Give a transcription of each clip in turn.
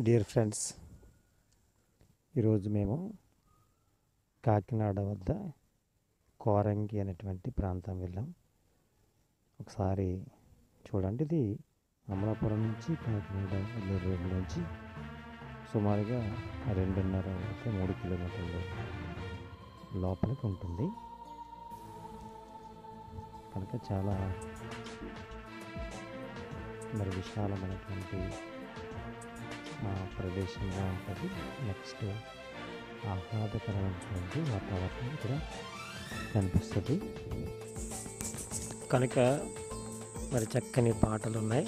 Dear friends, ఈరోజు మేము కాకినాడ వద్ద కోరంగి అనేటువంటి ప్రాంతం వెళ్ళాం. ఒకసారి చూడండి. ఇది అమలాపురం నుంచి కాకినాడ వెళ్ళే రోడ్డు నుంచి సుమారుగా 2.5-3 కిలోమీటర్లు లోపలికి ఉంటుంది. కనుక చాలా విశాలమైనటువంటి ప్రదేశంగా ఉంటుంది. నెక్స్ట్ ఆహ్లాదకరమైనటువంటి వాతావరణం ఇక్కడ కనిపిస్తుంది. కనుక చక్కని పాటలు ఉన్నాయి.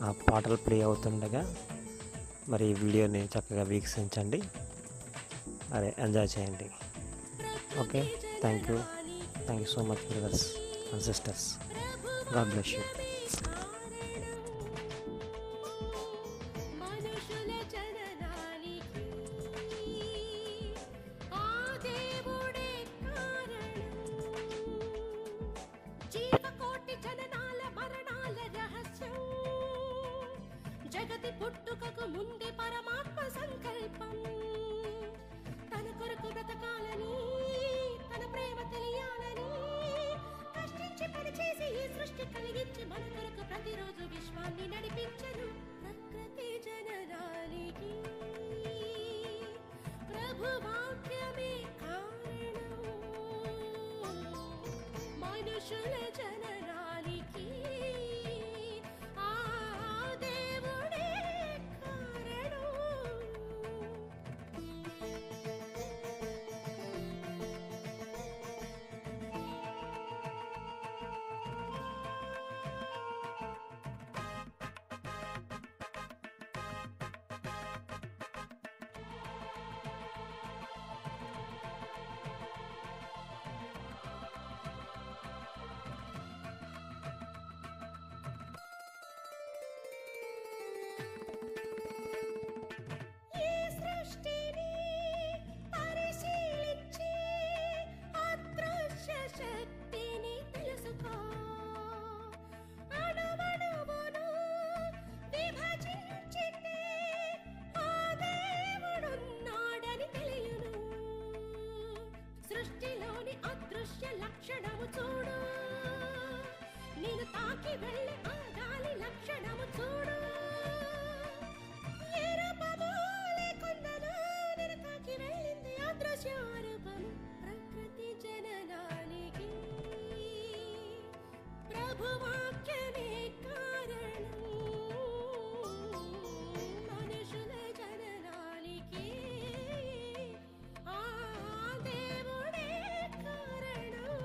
ఆ పాటలు ప్లే అవుతుండగా ఈ వీడియోని చక్కగా వీక్షించండి, ఎంజాయ్ చేయండి. Okay, thank you so much brothers and sisters. God bless you. జగతి పుట్టుకకు ముందే పరమాత్మ సంకల్పం, తన కొరకు బ్రతకాలని, తన ప్రేమ తెలియాలని కష్టించి పనిచేసి ఈ సృష్టి కలిగించి మన కొరకు ప్రతిరోజు విశ్వాన్ని నడిపించను. ప్రకృతి జననానికి ప్రభు వాక్యమే కారణం, మనుషుల జననానికి శక్తిని తెలుసుకో. అణువణువును విభజించితే ఆ దేవుడున్నాడని తెలియును. సృష్టిలోని అదృశ్య లక్షణము చూడు, నేను తాకి వెళ్ళి ఆ గాలి లక్షణము చూడు. ఎరుపమూలే కొందను నేను తాకి వెళ్ళింది అదృశ్య రూపము. ప్రకృతి జననానికి ప్రభువాక్యమే కారణం, మనుషుల జననానికి ఆ దేవుడే కారణం.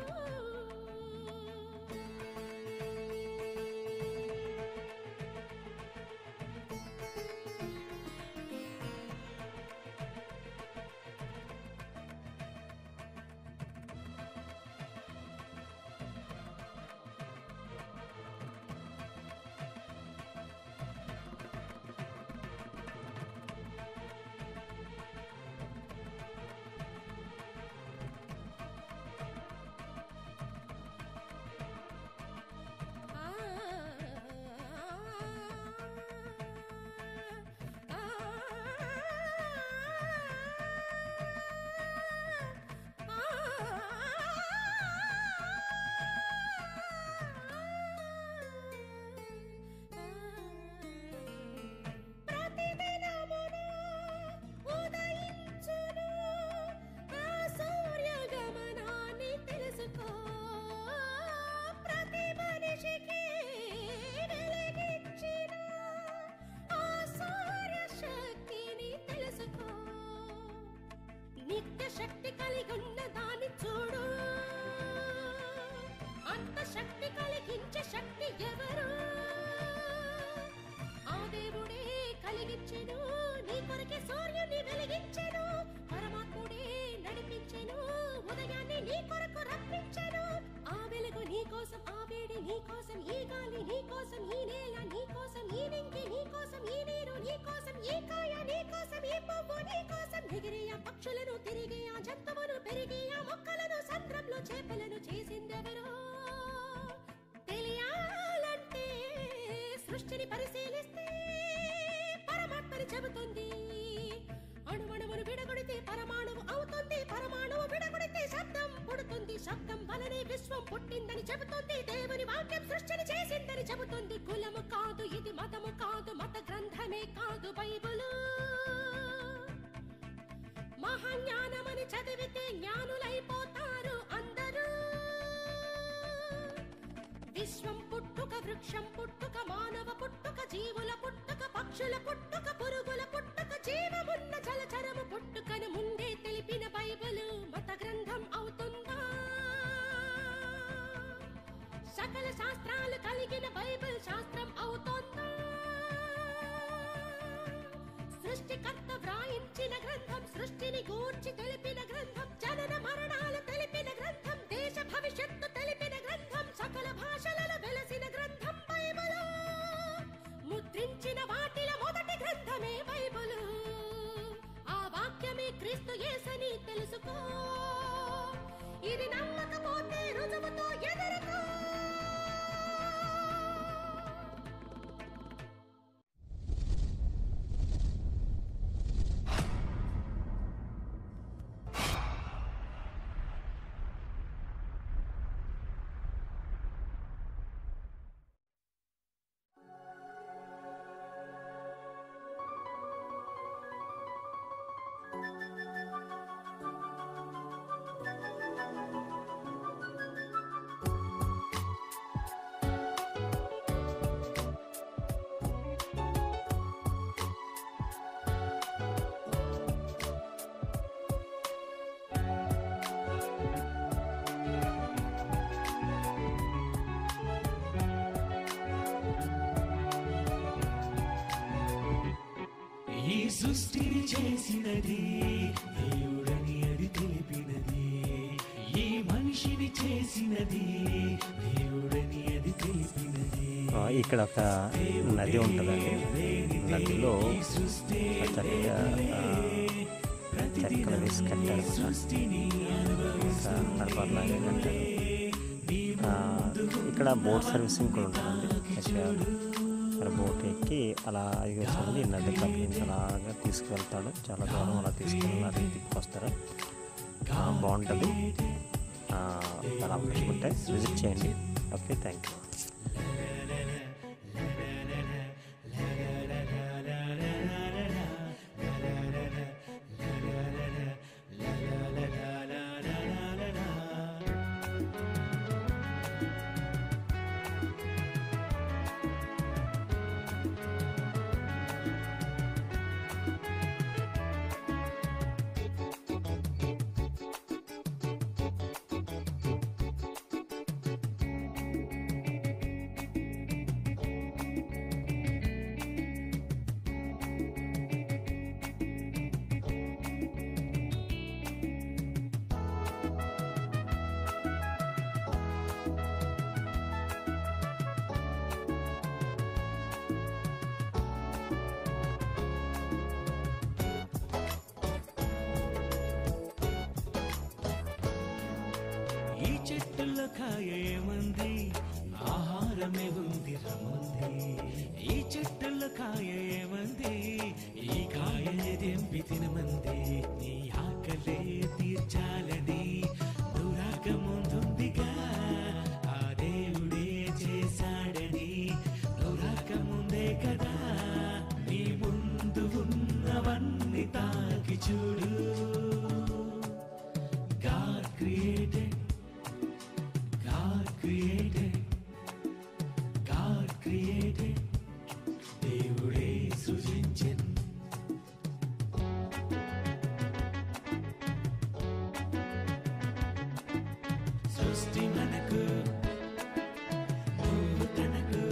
నిత్య శక్తి కలిగి ఉన్న దాన్ని చూడు, అంత శక్తి కలిగించే శక్తి ఎవరు? ఆ దేవుడే కలిగించెను, నీ కొరకే సూర్యుని వెలిగించెను. పరమాత్ముడే నడిపించెను, ఉదయాన్ని నీ కొరకు రప్పించెను. ఆ వెలుగు నీ కోసం, ఆ వేడి నీ కోసం, ఈ గాలి నీ కోసం, ఈ నేల నీ కోసం, ఈ నింగి నీ కోసం, ఈ నీరు నీ కోసం, ఈ కాయ నీ కోసం, ఈ పువ్వు నీ కోసం. ఎగిరే ఆ పక్షులను, తిరిగే ఆ జంతువును, పెరిగే ఆ మొక్కలను, సంద్రంలో చేపలను చేసిందెవరో తెలియాలంటే సృష్టిని పరిశీలిస్తే అని చెబుతుంది. అణువణువును విడగొడితే పరమాణువు అవుతుంది, పరమాణువు విడగొడితే శబ్దం పుడుతుంది, శబ్దం వలనే విశ్వం పుట్టిందని చెబుతుంది, దేవుని వాక్యం సృష్టిని చేసిందని చెబుతుంది. కులము కాదు ఇది, మతము కాదు, మత గ్రంథమే కాదు బైబిలు. మహాజ్ఞానమని చదివితే జ్ఞానులైపోతారు అందరూ. విశ్వం పుట్టుక, వృక్షం పుట్టుక, మానవ పుట్టుక, జీవుల పుట్టుక, పక్షుల పుట్టుక, పురుగుల పుట్టుక, జీవమున్న జలచరము పుట్టుకను ముందే తెలిపిన బైబిలు మత గ్రంథం అవుతుందా? సకల శాస్త్రాలు కలిగిన బైబిల్ శాస్త్రం అవుతుందా? సృష్టికర్త వ్రాయించిన గ్రంథం, సృష్టిని గూర్చి తెలిపిన గ్రంథం, జనన మరణాలు తెలిపిన గ్రంథం, దేశ భవిష్యత్తు తెలిపిన గ్రంథం, సకల భాషలలో వెలసిన గ్రంథం బైబిలు. ముద్రించిన వాటిలో మొదటి గ్రంథమే బైబిలు. ఆ వాక్యమే క్రీస్తు యేసని తెలుసుకో. ఇది నమ్మకపోతే రుజువుతో ఎదుర్కో. ఈ సృష్టిని చేసినది దేవుడని అది తెలిపినది, ఈ మనిషిని చేసినది దేవుడని అది తెలిపినది. ఇక్కడ ఒక నది ఉంటుందండి. నదిలో చక్కగా చెక్కలు వేసి కట్టారు. హర్బర్లాగా కట్టారు. ఇక్కడ బోట్ సర్వీసింగ్ కూడా ఉంటుందండి. ఇక్కడ బోట్ ఎక్కి అలా వస్తుంది, నది కట్ట నుంచి అలాగా తీసుకువెళ్తాడు. చాలా దూరం అలా తీసుకెళ్ళి తీసుకొస్తారు. బాగుంటుంది. అలా ఉంటే విజిట్ చేయండి. Okay, thank you. చెట్టులో కాయ ఏమంది, ఆహారమే ఉంది రమ్మంది. ఈ చెట్టులో కాయ ఏమంది, ఈ కాయని తెంపి తినమంది. నీ ఆకలే తీర్చాలని దురాక ముందుందిగా, ఆ దేవుడే చేశాడని దురాక ముందే కదా. నీ ముందు ఉన్నవన్నీ తాకి చూడు. God created, God created, God created, దేవుడే సృజించెను. సృష్టి మనకు, నువ్వు తనకు.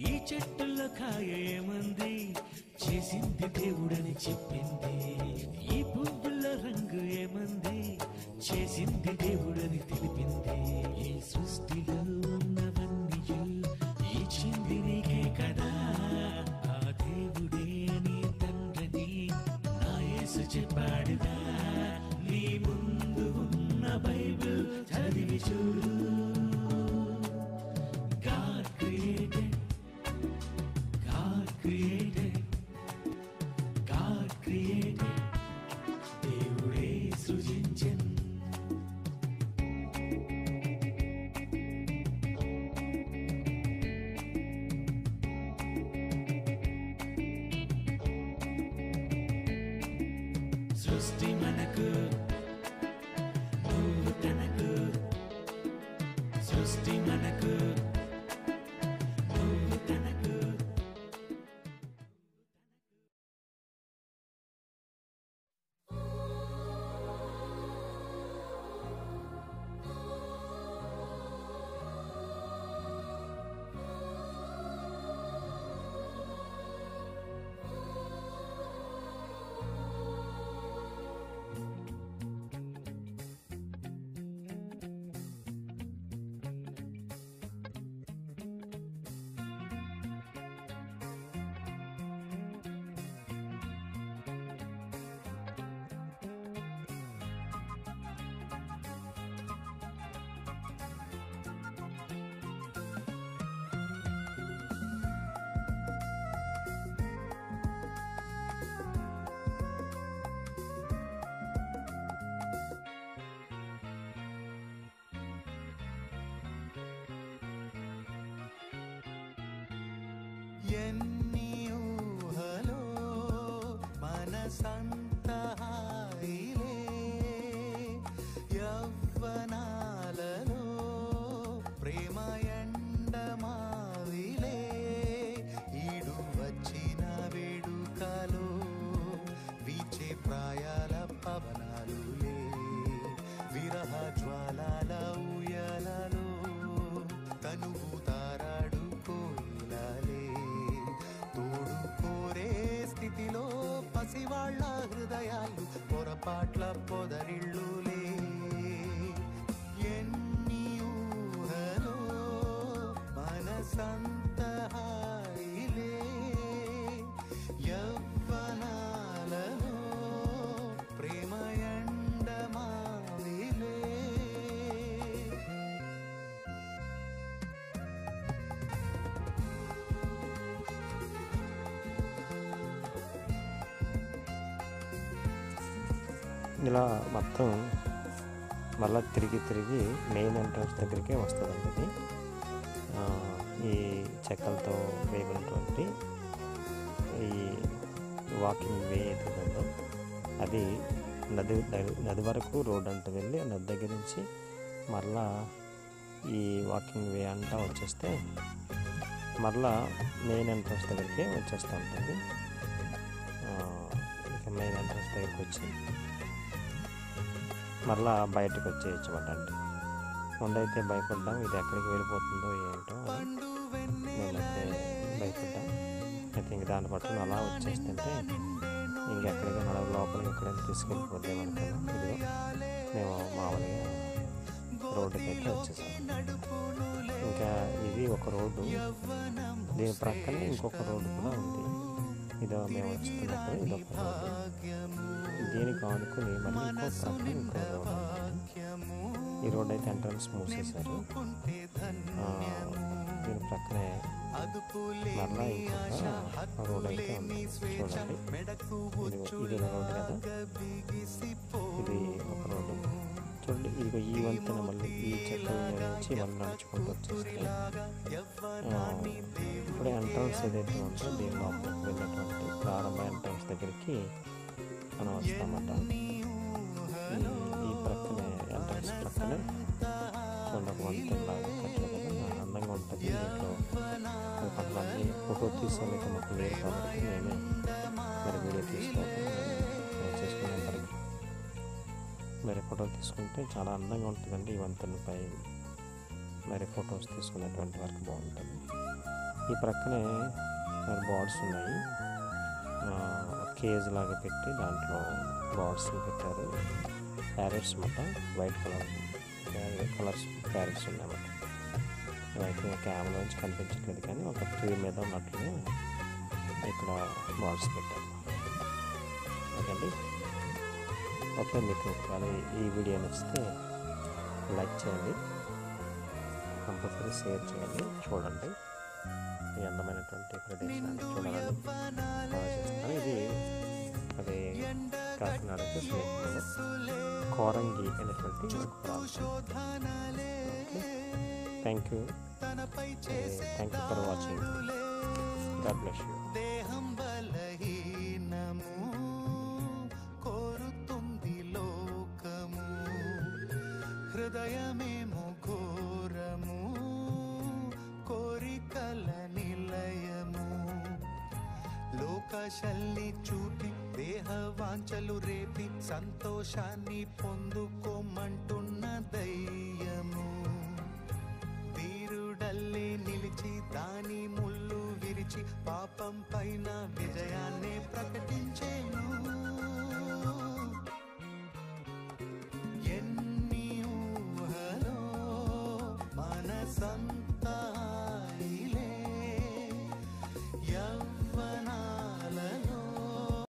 ఈ చెట్టులో కాయ ఏమంది చేసింది దేవుడని చెప్పింది ఈ పువ్వుల రంగు ఏమంది చేసింది దేవుడని తెలిపింది ఈ సృష్టిలో ఉన్నవన్నీ ఇచ్చింది నీకే కదా ఆ దేవుడే నీ తండ్రిని నా యేసు చెప్పాడుగా నీ ముందు ఉన్న బైబిల్ చదివి చూడు God created దేవుడే సృజించెన్ సృష్టి మనకు నువ్వు తనకు సృష్టి మనకు నువ్వు తనకు ఎన్ని ఊహలో మనసంత హాయిలే యవ్వనాలలో ప్రేమ ఎండమావిలే ఈడు వచ్చిన వేడుకలో వీచే ప్రాయాల పవనాలులే విరహ జ్వాలాల ఊయలలో తనువు తారాడు కోయిలలే తోడు కోరే స్థితిలో పసివాళ్ల హృదయాలు పొరపాట్ల పొదరిళ్ళులే ఎన్ని ఊహలో మనసంత హాయిలే యవ్వనాలలో ప్రేమ ఎండమావిలే ఇలా మొత్తం మళ్ళీ తిరిగి మెయిన్ ఎంట్రన్స్ దగ్గరికే వస్తుందండి ఇది ఈ చెక్కలతో వేగినటువంటి ఈ వాకింగ్ వే ఏదైతే ఉందో అది నది వరకు రోడ్ అంటూ వెళ్ళి ఆ నది దగ్గర నుంచి మళ్ళా ఈ వాకింగ్ వే అంతా వచ్చేస్తే మళ్ళా మెయిన్ ఎంట్రన్స్ దగ్గరికి వచ్చేస్తూ ఉంటుంది. ఇక మెయిన్ ఎంట్రన్స్ దగ్గరికి వచ్చి మళ్ళా బయటకు వచ్చేయచ్చు అండి. ముందైతే భయపడ్డాం, ఇది ఎక్కడికి వెళ్ళిపోతుందో ఏంటో మేమైతే భయపడ్డాం. అయితే ఇంక దాన్ని పట్టుకుని అలా వచ్చేస్తుంటే ఇంకెక్కడికి మన లోపలికి ఎక్కడైనా తీసుకెళ్ళిపోద్దామనుకున్నాం. ఇదిగో మేము మామూలుగా రోడ్డుకి అయితే వచ్చేసాం. ఇంకా ఇది ఒక రోడ్డు, దీని ప్రక్కనే ఇంకొక రోడ్డు కూడా ఉంది. ఇదో మేము వస్తున్నప్పుడు ఇదొక రోడ్డు, దీనికి ఆనుకుని మళ్ళీ ఇంకో ప్రక్కన ఇంకో రోడ్డు. ఈ రోడ్ అయితే ఎంట్రన్స్ మూసేశారు. దీని ప్రక్కనే మళ్ళా ఇంకొక రోడ్ అయితే ఉంది. చూడండి, ఇది రోడ్డు కదా, ఇది ఒక రోడ్డు. చూడండి, ఇది ఈ వంతెన మళ్ళీ ఈ చెట్ల నుంచి మళ్ళీ నడుచుకుంటూ వచ్చేస్తే ఇప్పుడు ఎంట్రన్స్ ఏదైతే ఉందో దీని లోపలికి వెళ్ళేటువంటి ప్రారంభ ఎంట్రన్స్ దగ్గరికి మనం వస్తామట. ఈ ప్రక్కనే ఎంట్రన్స్ ప్రక్కనే చూడండి ఒక వంతెనలాగా కట్టలేదు కదా, అందంగా ఉంటుంది. దీంట్లో కొంతమంది ఫోటో తీసుకోలేక మాకు లేదు కాబట్టి మేమే మరి వీడియో చేసుకునేంతవరకు మరి ఫోటోలు తీసుకుంటే చాలా అందంగా ఉంటుందండి. ఈ వంతెనపై మరి ఫొటోస్ తీసుకునేటువంటి వరకు బాగుంటుంది. ఈ ప్రక్కనే బర్డ్స్ ఉన్నాయి. కేజ్ లాగా పెట్టి దాంట్లో బర్డ్స్ పెట్టారు. ప్యారెట్స్ అన్నమాట, వైట్ కలర్స్ ప్యారెట్స్ ఉన్నాయన్నమాట. అయితే కెమెరా నుంచి కనిపించట్లేదు కానీ ఒక ట్రీ మీద ఉన్నట్లుగా ఇక్కడ బర్డ్స్ పెట్టారు. ఓకే, మీకు ఒకవేళ ఈ వీడియో నచ్చితే లైక్ చేయండి, కంపల్సరీ షేర్ చేయండి. చూడండి ఈ అందమైనటువంటి ప్రదేశాన్ని చూడాలని ఆలోచిస్తున్నాను. ఇది అది కాకినాడకి సమీపంలో కోరంగి అనేటువంటి ఒక ప్రాంతం. Thank you for watching. God bless you. దేహం బలహీనము కోరుతుంది లోకము, హృదయమేమో ఘోరము కోరికల నిలయము. లోకశల్ని చూపి దేహ వాంఛలు రేపి సంతోషాన్ని పొందుకోమంటున్న దయ్యము. ధీరుడల్లే నిలిచి దాని ముళ్ళు విరిచి పాపం పైన విజయాన్ని ప్రకటి